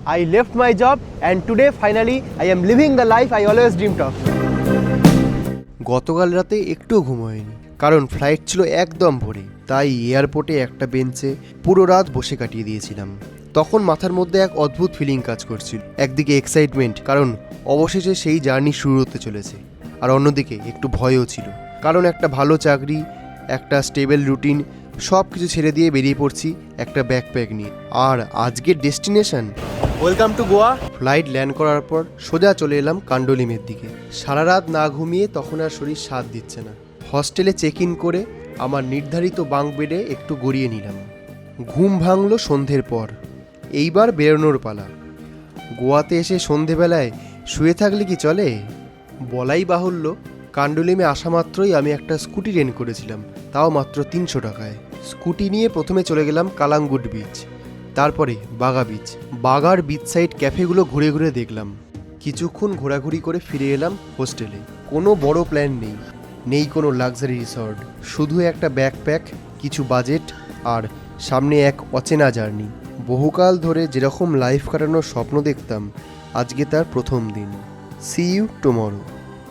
I left my job and today finally I am living the life I always dreamed of. গতকাল রাতে একটুও ঘুম হয়নি, কারণ ফ্লাইট ছিল একদম ভোরে। তাই এয়ারপোর্টে একটা বেঞ্চে পুরো রাত বসে কাটিয়ে দিয়েছিলাম। তখন মাথার মধ্যে এক অদ্ভুত ফিলিং কাজ করছিল। একদিকে এক্সাইটমেন্ট, কারণ অবশেষে সেই জার্নি শুরু হতে চলেছে, আর অন্যদিকে একটু ভয়ও ছিল, কারণ একটা ভালো চাকরি, একটা স্টেবল রুটিন, সব কিছু ছেড়ে দিয়ে বেরিয়ে পড়ছি একটা ব্যাকপ্যাক নিয়ে। আর আজকের destination welcome to Goa. Flight land করার পর সোজা চলে এলাম কান্ডোলিমের দিকে। সারা রাত না ঘুমিয়ে তখন আর শরীর সাথ দিচ্ছে না। হস্টেলে চেক ইন করে আমার নির্ধারিত বাঙ্ক বেডে একটু গড়িয়ে নিলাম। ঘুম ভাঙলো সন্ধ্যের পর। এইবার বেরোনোর পালা। গোয়াতে এসে সন্ধেবেলায় শুয়ে থাকলে কি চলে? বলাই বাহুল্য, কান্ডোলিমে আসা মাত্রই আমি একটা স্কুটি রেন্ট করেছিলাম, তাও মাত্র 300 টাকায়। স্কুটি নিয়ে প্রথমে চলে গেলাম কালাঙ্গুট বিচ, তারপরে বাগা বিচ। বাগার বিচ সাইড ক্যাফেগুলো ঘুরে ঘুরে দেখলাম। কিছুক্ষণ ঘোরাঘুরি করে ফিরে এলাম হোস্টেলে। কোনো বড় প্ল্যান নেই, নেই কোনো লাক্সারি রিসর্ট, শুধু একটা ব্যাকপ্যাক, কিছু বাজেট, আর সামনে এক অচেনা জার্নি। বহুকাল ধরে যেরকম লাইফ কাটানোর স্বপ্ন দেখতাম, আজকে তার প্রথম দিন। See you tomorrow.